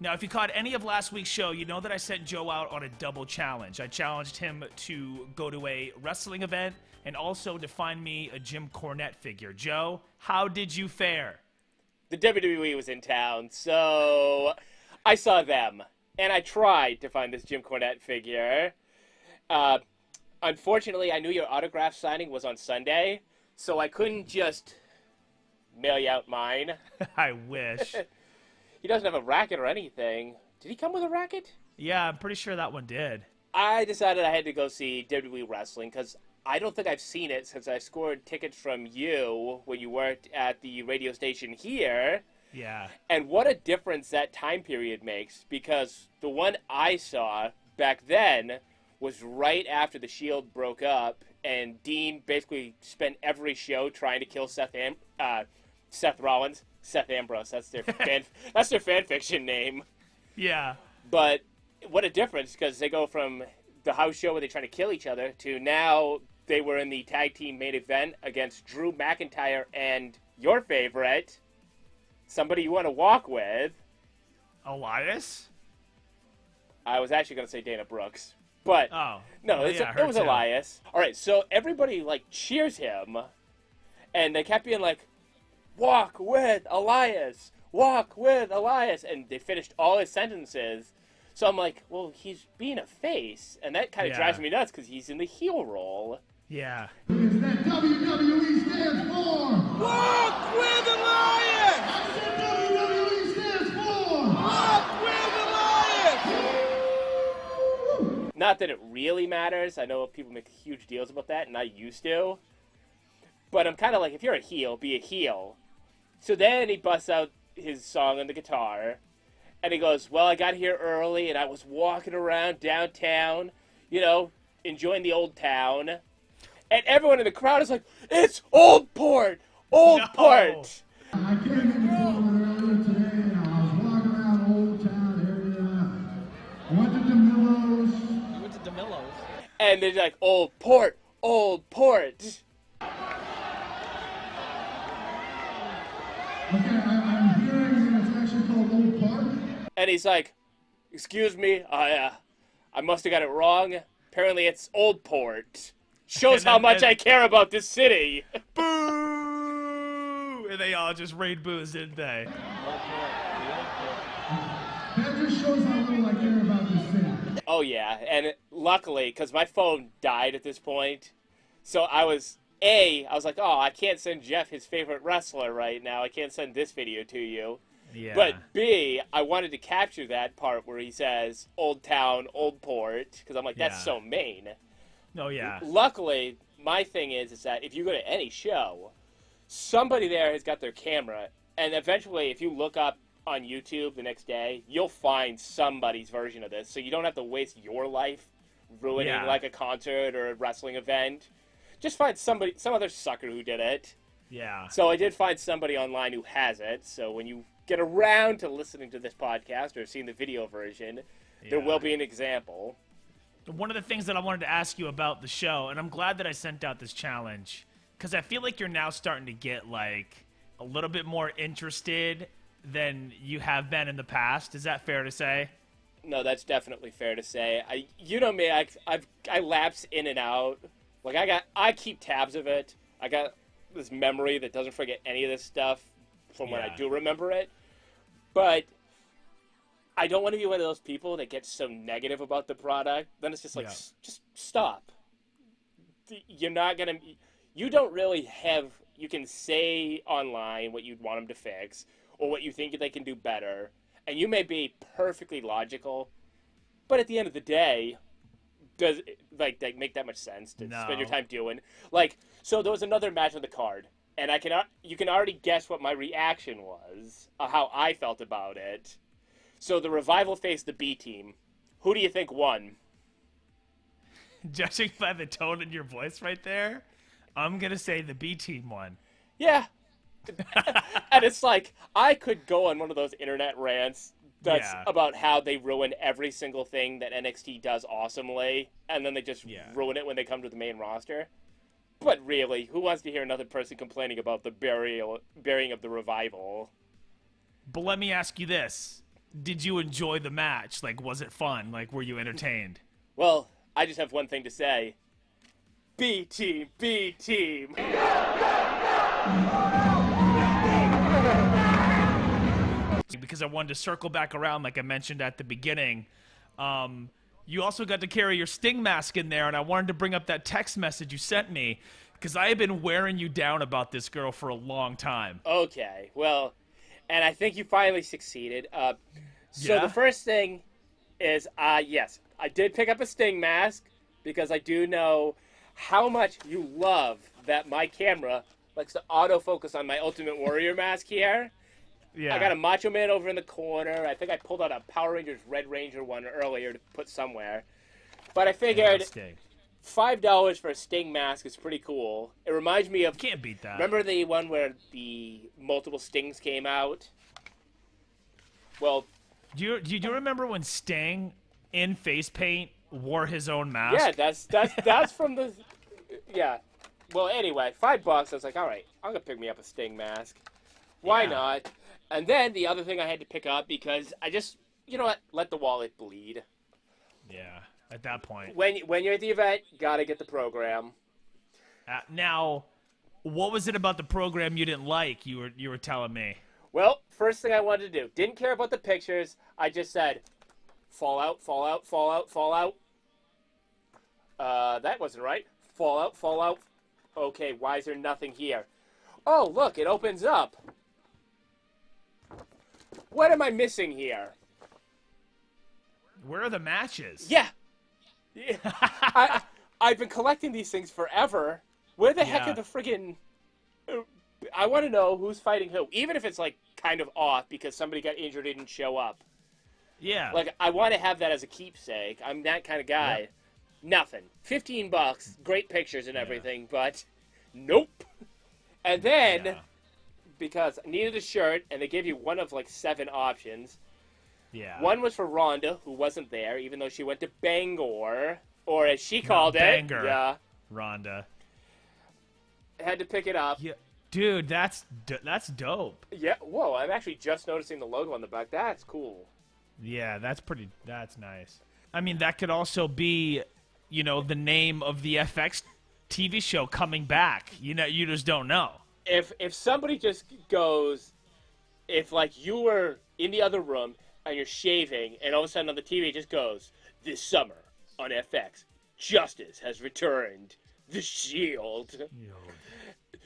Now, if you caught any of last week's show, you know that I sent Joe out on a double challenge. I challenged him to go to a wrestling event and also to find me a Jim Cornette figure. Joe, how did you fare? The WWE was in town, so I saw them, and I tried to find this Jim Cornette figure. Unfortunately, I knew your autograph signing was on Sunday, so I couldn't just mail you out mine. I wish. He doesn't have a racket or anything. Did he come with a racket? Yeah, I'm pretty sure that one did. I decided I had to go see WWE Wrestling because I don't think I've seen it since I scored tickets from you when you worked at the radio station here. Yeah. And what a difference that time period makes, because the one I saw back then was right after the Shield broke up, and Dean basically spent every show trying to kill Seth Rollins. Seth Ambrose, that's their fan fiction name. Yeah. But what a difference, because they go from the house show where they try to kill each other to now they were in the tag team main event against Drew McIntyre and your favorite, somebody you want to walk with. Elias? I was actually going to say Dana Brooks, but no, it was Elias. All right, so everybody cheers him, and they kept being like, "Walk with Elias! Walk with Elias!" And they finished all his sentences. So I'm like, well, he's being a face, and that kind of drives me nuts because he's in the heel role. Yeah. Is that WWE stands for? Walk with Elias! I said WWE stands for? Walk with Elias! Not that it really matters. I know people make huge deals about that, and I used to. But I'm kind of like, if you're a heel, be a heel. So then he busts out his song on the guitar, and he goes, well, I got here early, and I was walking around downtown, enjoying the old town. And everyone in the crowd is like, it's Old Port! Old Port! I came in the Portland earlier today, and I was walking around Old Town area. I went to DeMillo's. You went to DeMillo's? And they're like, Old Port! Old Port! Okay, I'm hearing that it's actually called Old Park. And he's like, excuse me, I must have got it wrong. Apparently it's Old Port. Shows how much I care about this city. Boo! And they all just raid boos, didn't they? That just shows how little I care about this city. Oh, yeah. And luckily, because my phone died at this point, so I was like, oh, I can't send Jeff his favorite wrestler right now. I can't send this video to you. Yeah. But B, I wanted to capture that part where he says, Old Town, Old Port, because I'm like, that's so Maine. Oh, yeah. Luckily, my thing is that if you go to any show, somebody there has got their camera, and eventually, if you look up on YouTube the next day, you'll find somebody's version of this, so you don't have to waste your life ruining a concert or a wrestling event. Just find some other sucker who did it. Yeah. So I did find somebody online who has it, so when you get around to listening to this podcast or seeing the video version, there will be an example. One of the things that I wanted to ask you about the show, and I'm glad that I sent out this challenge, because I feel like you're now starting to get a little bit more interested than you have been in the past. Is that fair to say? No, that's definitely fair to say. You know me, I lapse in and out. I keep tabs of it. I got this memory that doesn't forget any of this stuff from when I do remember it. But I don't want to be one of those people that gets so negative about the product. Then it's just just stop. You're not going to... You don't really have... You can say online what you'd want them to fix or what you think they can do better. And you may be perfectly logical. But at the end of the day, does it make that much sense to spend your time doing? So there was another match on the card. And you can already guess what my reaction was, how I felt about it. So the Revival faced the B team. Who do you think won? Judging by the tone in your voice right there, I'm going to say the B team won. Yeah. And it's like, I could go on one of those internet rants that's about how they ruin every single thing that NXT does awesomely, and then they just ruin it when they come to the main roster. But really, who wants to hear another person complaining about the burying of the Revival? But let me ask you this. did you enjoy the match? Like, was it fun? Like, were you entertained? Well, I just have one thing to say. B team, B team. Because I wanted to circle back around, like I mentioned at the beginning. You also got to carry your Sting mask in there, and I wanted to bring up that text message you sent me, because I have been wearing you down about this girl for a long time. Okay, well, and I think you finally succeeded. So Yeah? the first thing is, yes, I did pick up a Sting mask, because I do know how much you love that my camera likes to autofocus on my Ultimate Warrior mask here. Yeah. I got a Macho Man over in the corner. I think I pulled out a Power Rangers Red Ranger one earlier to put somewhere. But I figured Sting. $5 for a Sting mask is pretty cool. It reminds me of... Can't beat that. Remember the one where the multiple Stings came out? Well... Do you remember when Sting, in face paint, wore his own mask? Yeah, that's from the... Yeah. Well, anyway, $5. I was like, all right, I'm going to pick me up a Sting mask. Why not? And then the other thing I had to pick up because I just, you know what, let the wallet bleed. Yeah, at that point. When you're at the event, gotta get the program. Now, what was it about the program you didn't like? You were telling me. Well, first thing I wanted to do, didn't care about the pictures. I just said, Fallout, Fallout, Fallout, Fallout. That wasn't right. Fallout, Fallout. Okay, why is there nothing here? Oh, look, it opens up. What am I missing here? Where are the matches? Yeah. I've been collecting these things forever. Where the heck are the friggin'... I want to know who's fighting who. Even if it's, like, kind of off because somebody got injured and didn't show up. Yeah. Like, I want to have that as a keepsake. I'm that kind of guy. Yep. Nothing. $15, great pictures and everything, but nope. And then... because I needed a shirt, and they gave you one of, like, 7 options. Yeah. One was for Rhonda, who wasn't there, even though she went to Bangor, or as she called Bangor. it. Yeah. Rhonda. I had to pick it up. Yeah. Dude, that's dope. Yeah. Whoa, I'm actually just noticing the logo on the back. That's cool. Yeah, that's nice. I mean, that could also be, you know, the name of the FX TV show coming back. You know, you just don't know. If somebody just goes, if like you were in the other room and you're shaving, and all of a sudden on the TV it just goes, this summer on FX, Justice has returned. The Shield.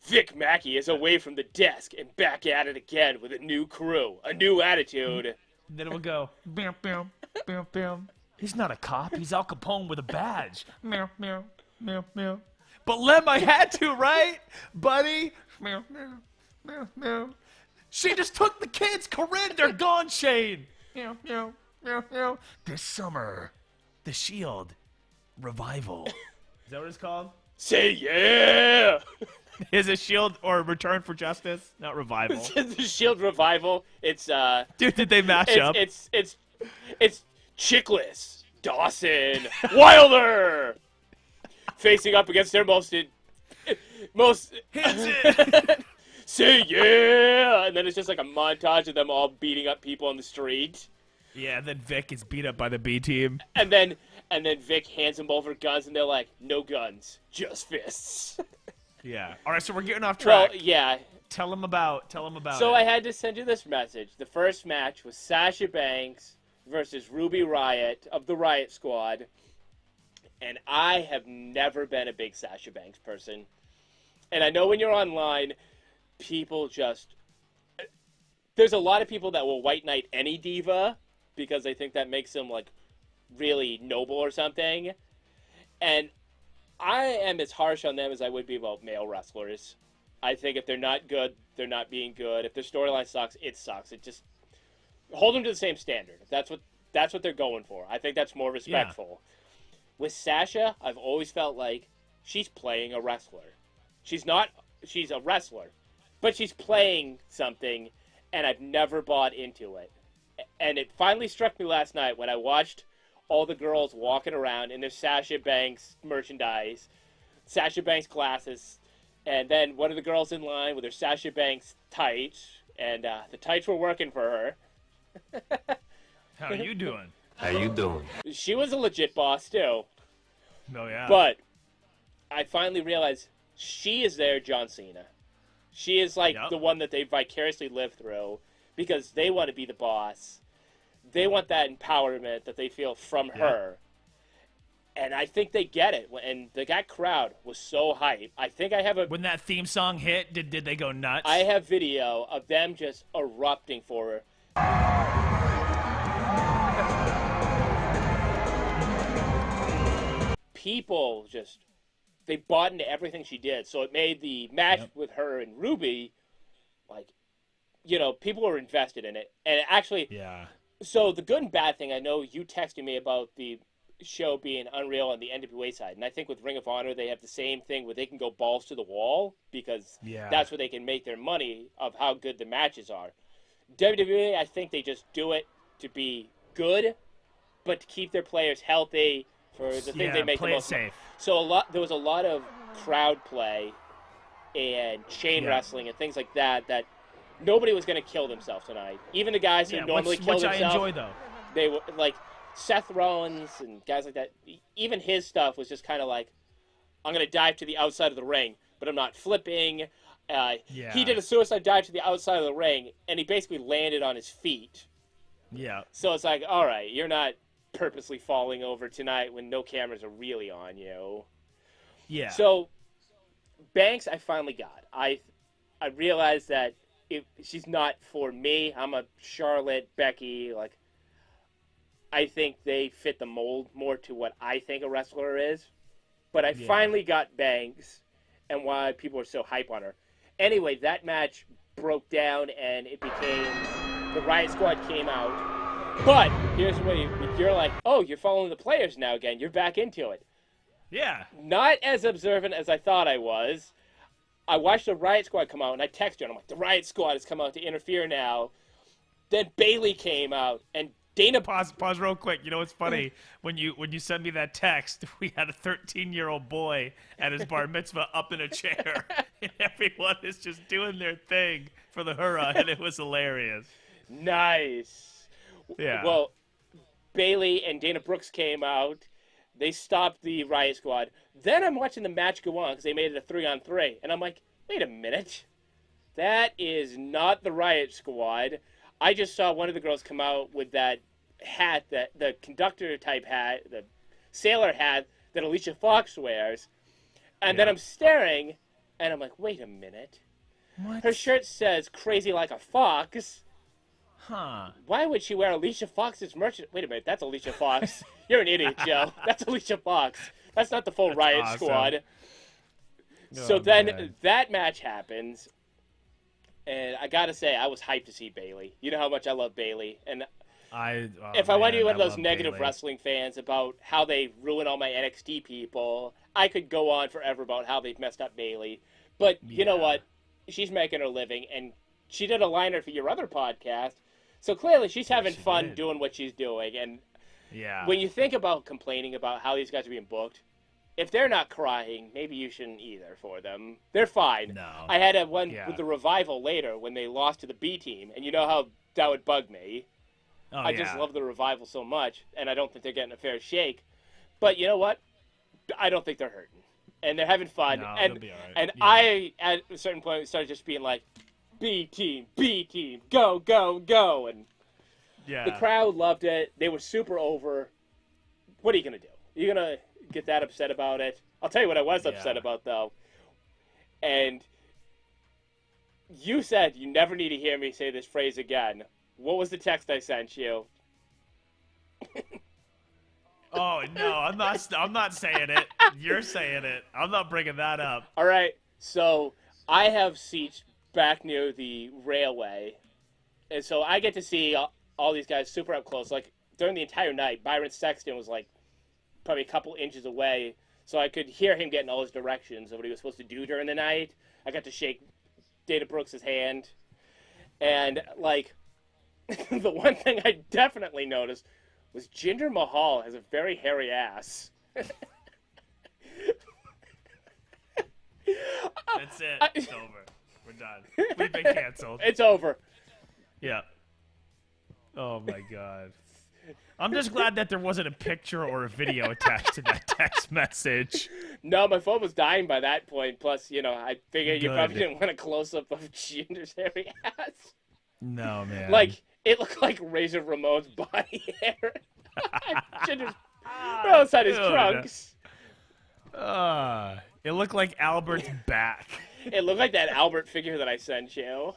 Vic Mackey is away from the desk and back at it again with a new crew, a new attitude. Then it will go, bam, bam, bam, bam. He's not a cop. He's Al Capone with a badge. Meow, meow, meow, meow. But Lem, I had to, right, buddy? Meow, meow, meow, meow. She just took the kids. Corinne, they're gone, Shane. Meow, meow, meow, meow. This summer, the Shield revival. Is that what it's called? Say yeah! Is it Shield or Return for Justice? Not revival. The Shield revival. It's Dude, did they mash up? It's Chickless, Dawson, Wilder, facing up against their most say yeah, and then it's just like a montage of them all beating up people on the street. Yeah, and then Vic is beat up by the B team. And then Vic hands them over guns, and they're like, no guns, just fists. Yeah. All right, so we're getting off track. Well, yeah. Tell him about So it. I had to send you this message. The first match was Sasha Banks versus Ruby Riott of the Riott Squad. And I have never been a big Sasha Banks person. And I know when you're online, people just... There's a lot of people that will white knight any diva because they think that makes them, like, really noble or something. And I am as harsh on them as I would be about male wrestlers. I think if they're not good, they're not being good. If their storyline sucks, it sucks. It just... Hold them to the same standard. If that's what they're going for. I think that's more respectful. Yeah. With Sasha, I've always felt like she's playing a wrestler. She's a wrestler, but she's playing something, and I've never bought into it. And it finally struck me last night when I watched all the girls walking around in their Sasha Banks merchandise, Sasha Banks glasses, and then one of the girls in line with her Sasha Banks tights, and the tights were working for her. How you doing? How you doing? She was a legit boss too. Oh yeah. But I finally realized she is their John Cena. She is like Yep. the one that they vicariously live through because they want to be the boss. They want that empowerment that they feel from her. And I think they get it. And that crowd was so hype. I think I have when that theme song hit, did they go nuts? I have video of them just erupting for her. People just, they bought into everything she did. So it made the match with her and Ruby, like, you know, people were invested in it. And actually, so the good and bad thing, I know you texted me about the show being unreal on the NWA side. And I think with Ring of Honor, they have the same thing where they can go balls to the wall because that's where they can make their money of how good the matches are. WWE, I think they just do it to be good, but to keep their players healthy for the thing they make the most safe. So there was a lot of crowd play and chain wrestling and things like that nobody was going to kill themselves tonight. Even the guys who normally kill themselves. Which I enjoy, though. They were like Seth Rollins and guys like that. Even his stuff was just kind of like, I'm going to dive to the outside of the ring, but I'm not flipping. He did a suicide dive to the outside of the ring, and he basically landed on his feet. Yeah. So it's like, all right, you're not purposely falling over tonight when no cameras are really on you. Yeah. So Banks, I finally got. I realized that she's not for me. I'm a Charlotte, Becky. Like, I think they fit the mold more to what I think a wrestler is. But I finally got Banks and why people are so hype on her. Anyway, that match broke down and it became the Riot Squad came out. But here's what you're like, oh, you're following the players now again. You're back into it. Yeah. Not as observant as I thought I was. I watched the Riot Squad come out, and I texted her, and I'm like, the Riot Squad has come out to interfere now. Then Bayley came out, and Dana... Pause real quick. You know what's funny? When you sent me that text, we had a 13-year-old boy at his bar mitzvah up in a chair, and everyone is just doing their thing for the hurrah, and it was hilarious. Nice. Yeah. Well, Bayley and Dana Brooks came out. They stopped the Riot Squad. Then I'm watching the match go on because they made it a 3-on-3. And I'm like, wait a minute. That is not the Riot Squad. I just saw one of the girls come out with that hat, the conductor type hat, the sailor hat that Alicia Fox wears. And then I'm staring, and I'm like, wait a minute. What? Her shirt says crazy like a fox. Huh. Why would she wear Alicia Fox's merch? Wait a minute, that's Alicia Fox. You're an idiot, Joe. That's Alicia Fox. That's not the full Riot Squad. So then that match happens, and I gotta say, I was hyped to see Bayley. You know how much I love Bayley, and if I want to be one of those negative wrestling fans about how they ruin all my NXT people, I could go on forever about how they've messed up Bayley. But you know what? She's making her living, and she did a liner for your other podcast. So clearly she's having fun doing what she's doing. And when you think about complaining about how these guys are being booked, if they're not crying, maybe you shouldn't either for them. They're fine. No. I had one with the Revival later when they lost to the B team, and you know how that would bug me. I just love the Revival so much, and I don't think they're getting a fair shake. But you know what? I don't think they're hurting. And they're having fun. No, and they'll be all right. and I, at a certain point, started just being like, B team, go, go, go. And the crowd loved it. They were super over. What are you going to do? You're going to get that upset about it? I'll tell you what I was upset about, though. And you said you never need to hear me say this phrase again. What was the text I sent you? Oh, no, I'm not saying it. You're saying it. I'm not bringing that up. All right. So I have seats back near the railway, and so I get to see all these guys super up close. Like during the entire night, Byron Sexton was like probably a couple inches away, so I could hear him getting all his directions of what he was supposed to do during the night. I got to shake Dana Brooks' hand, and like the one thing I definitely noticed was Jinder Mahal has a very hairy ass. That's it. It's over. We're done. We've been canceled. It's over. Yeah. Oh my God. I'm just glad that there wasn't a picture or a video attached to that text message. No, my phone was dying by that point. Plus, I figured you Good. probably didn't want a close-up of Jinder's hairy ass. No, man. Like, it looked like Razor Ramon's body hair. Jinder's outside his Dude. trunks. It looked like Albert's back. It looked like that Albert figure that I sent you.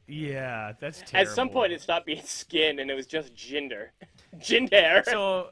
Yeah, that's terrible. At some point, it stopped being skin, and it was just Jinder. Jinder. So